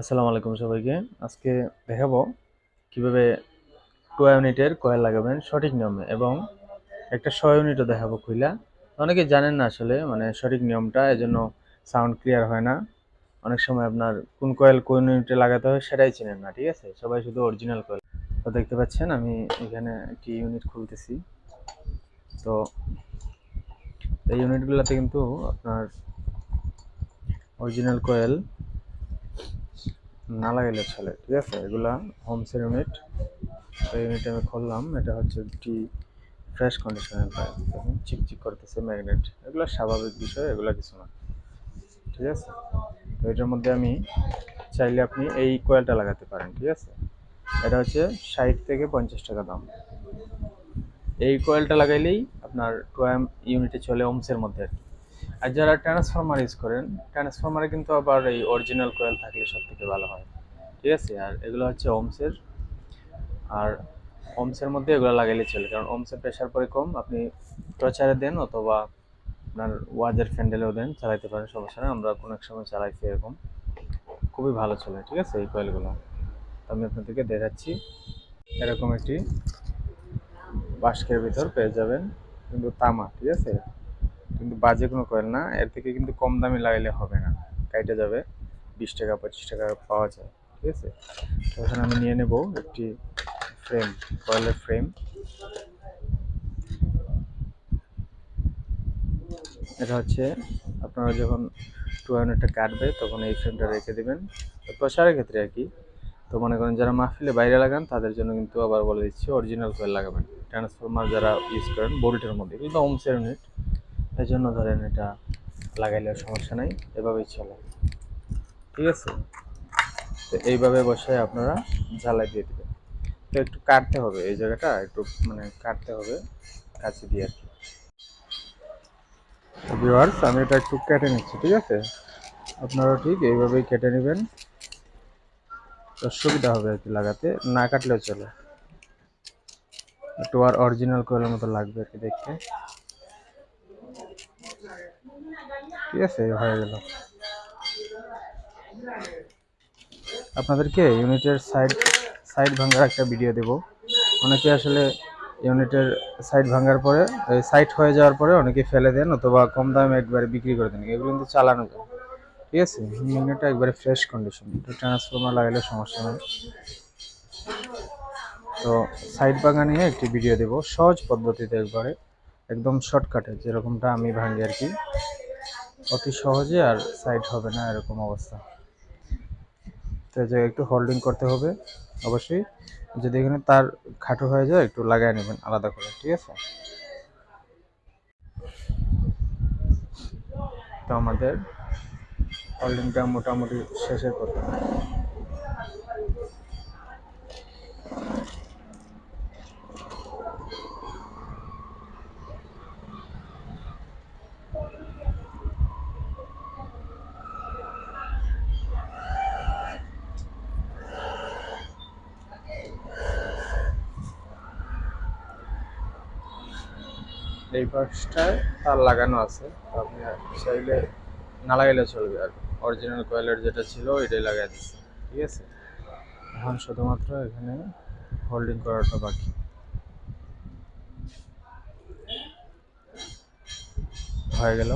আসসালামু আলাইকুম সবাইকে। আজকে দেখাবো কিভাবে 2 ইউনিটের কয়েল লাগাবেন সঠিক নিয়মে এবং একটা 6 ইউনিটও দেখাবো খুইলা। অনেকে জানেন না আসলে সঠিক নিয়মটা, এজন্য সাউন্ড ক্লিয়ার হয় না। অনেক সময় আপনার কোন কয়েল কোন ইউনিটে লাগাতে হয় সেটাই চেনেন না, ঠিক আছে? সবাই শুধু অরিজিনাল কয়েল। তো দেখতে পাচ্ছেন আমি এখানে একটি ইউনিট খুলতেছি। তো এই ইউনিটগুলোতে কিন্তু আপনার অরিজিনাল কয়েল না লাগাইলে চলে, ঠিক আছে? এগুলা হোমসের ইউনিট। এই ইউনিট আমি খুললাম, এটা হচ্ছে একটি ফ্রেশ কন্ডিশনের পাইপ, দেখুন চিকচিক করতেছে ম্যাগনেট, এগুলো স্বাভাবিক বিষয়, এগুলো কিছু না, ঠিক আছে? তো এটার মধ্যে আমি চাইলে আপনি এই কয়েলটা লাগাতে পারেন, ঠিক আছে? এটা হচ্ছে 60 থেকে 50 টাকা দাম। এই কয়েলটা লাগাইলেই আপনার 2 ইউনিটে চলে ওমসের মধ্যে আর কি। আর যারা ট্রান্সফরমার ইউজ করেন, ট্রান্সফরমারে কিন্তু আবার এই অরিজিনাল কয়েল থাকলে সব থেকে ভালো হয়, ঠিক আছে? আর এগুলো হচ্ছে ওমসের। আর ওমসের মধ্যে এগুলো লাগাইলে চলে, কারণ ওমসের প্রেশার পরে কম। আপনি টর্চারে দেন অথবা আপনার ওয়াজের ফ্যান্ডেলেও দেন, চালাইতে পারেন, সমস্যা নেই। আমরা কোনো এক সময় চালাইছি এরকম, খুবই ভালো চলে, ঠিক আছে এই কয়েলগুলো। তো আমি আপনাদেরকে দেখাচ্ছি। এরকম একটি বাস্কের ভিতর পেয়ে যাবেন, কিন্তু তামা, ঠিক আছে? কিন্তু বাজে কোনো কয়েল না, এর থেকে কিন্তু কম দামি লাগাইলে হবে না, কাইটে যাবে। 20 টাকা 25 টাকা পাওয়া যায়, ঠিক আছে? তো এখানে আমি নিয়ে নেব একটি ফ্রেম, কয়েলের ফ্রেম। এটা হচ্ছে আপনারা যখন 2 ইউনিটটা কাটবে তখন এই ফ্রেমটা রেখে দেবেন, প্রসারের ক্ষেত্রে আর কি। তো মনে করেন যারা মাহফিলে বাইরে লাগান তাদের জন্য কিন্তু আবার বলে দিচ্ছি অরিজিনাল কয়েল লাগাবেন। ট্রান্সফরমার যারা ইউজ করেন বোল্টের মধ্যে, কিন্তু ওমসের ইউনিট, এই জন্য ধরেন এটা লাগাইলে সমস্যা নাই, এভাবেই চলে, ঠিক আছে? তো এইভাবে বসে আপনারা জ্বালাই দিয়ে দেবেন। তো একটু কাটতে হবে এই জায়গাটা, একটু কাটতে হবে কাছে দিয়ে আর কি। ভিউয়ার্স, আমি এটা একটু কেটে নিচ্ছি, ঠিক আছে? আপনারা ঠিক এইভাবেই কেটে নেবেন, তো সুবিধা হবে আর কি লাগাতে, না কাটলেও চলে। একটু আর অরিজিনাল কোয়েলের মতো লাগবে আর কি দেখতে, ঠিক আছে? হয়ে গেল। আপনাদেরকে ইউনিটের সাইড সাইড ভাঙার একটা ভিডিও দেব। অনেকে আসলে ইউনিটের সাইড ভাঙার পরে, সাইড হয়ে যাওয়ার পরে অনেকে ফেলে দেন অথবা কম দামে একবারে বিক্রি করে দেন, এগুলো কিন্তু চালানো যায়, ঠিক আছে? ইউনিটটা একবারে ফ্রেশ কন্ডিশন, তো ট্রান্সফরমার লাগাইলে সমস্যা নেই। তো সাইড ভাঙা নিয়ে একটি ভিডিও দেব সহজ পদ্ধতিতে, একবারে একদম শর্টকাটে, যেরকমটা আমি ভাঙি আর কি, অতি সহজে, আর সাইড হবে না এরকম অবস্থা। তো যে একটু হোল্ডিং করতে হবে অবশ্যই, যদি এখানে তার খাটো হয়ে যায় একটু লাগাই নেবেন আলাদা করে, ঠিক আছে? তো আমাদের হোল্ডিংটা মোটামুটি শেষের পথে। এই পাশটায় তার লাগানো আছে, তো আপনি চাইলে না লাগাইলে চলবে, আর অরিজিনাল কয়েলের যেটা ছিল এটাই লাগাই দিচ্ছি, ঠিক আছে? এখন শুধুমাত্র এখানে হোল্ডিং করাটা বাকি। হয়ে গেল।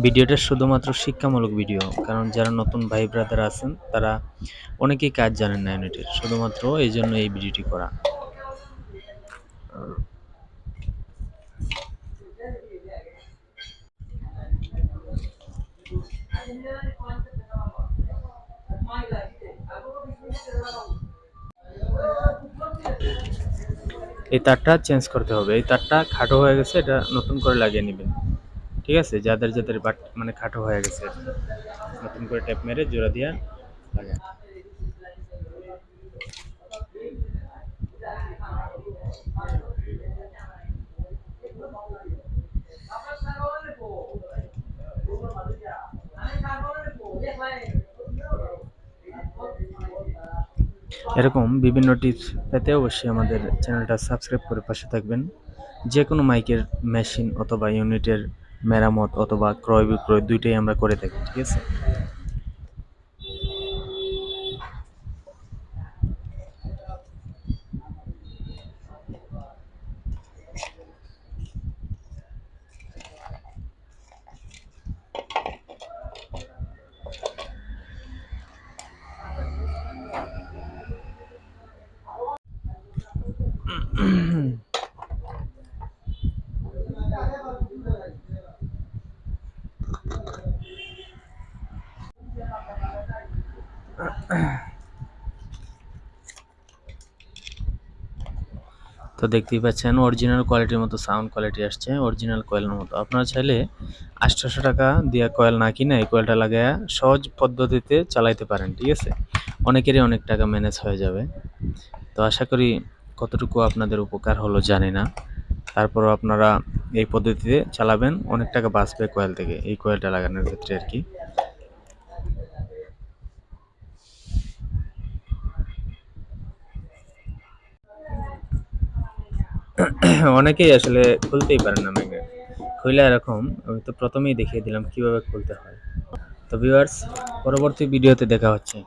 ভিডিওটা শুধুমাত্র শিক্ষামূলক ভিডিও, কারণ যারা নতুন ভাই ব্রাদার আছেন তারা অনেকেই কাজ জানেন না ইউনিটের, শুধুমাত্র এই জন্য এই ভিডিওটি করা। এই তারটা চেঞ্জ করতে হবে, এই তারটা খাটো হয়ে গেছে, এটা নতুন করে লাগিয়ে নেবেন, ঠিক আছে? যাদের যাদের বাট খাটো হয়ে গেছে, নতুন করে ট্যাপ মেরে জোড়া দিয়ে লাগান। এরকম বিভিন্ন টিপস পেতে অবশ্যই আমাদের চ্যানেলটা সাবস্ক্রাইব করে পাশে থাকবেন। যে কোনো মাইকের মেশিন অথবা ইউনিটের মেরামত অথবা ক্রয় বিক্রয় দুইটাই আমরা করে থাকি, ঠিক আছে? তো দেখতেই পাচ্ছেন অরিজিনাল কোয়ালিটির মতো সাউন্ড কোয়ালিটি আসছে, অরিজিনাল কয়েলের মতো। আপনারা চাইলে ৮০০ টাকা দিয়ে কয়েল না কিনে এই কয়েলটা লাগায়া সহজ পদ্ধতিতে চালাইতে পারেন, ঠিক আছে? অনেকেরই অনেক টাকা ম্যানেজ হয়ে যাবে। তো আশা করি কতটুকু আপনাদের উপকার হলো জানি না। তারপরও আপনারা এই পদ্ধতিতে চালাবেন, অনেক টাকা বাঁচবে কয়েল থেকে, এই কয়েলটা লাগানোর ক্ষেত্রে আরকি। অনেকেই আসলে খুলতেই পারে না ম্যাগনেট। খুইলা এরকম আমি তো ১ম এই দেখিয়ে দিলাম কিভাবে খুলতে হয়। তো ভিউয়ার্স, পরবর্তী ভিডিওতে দেখা হচ্ছে।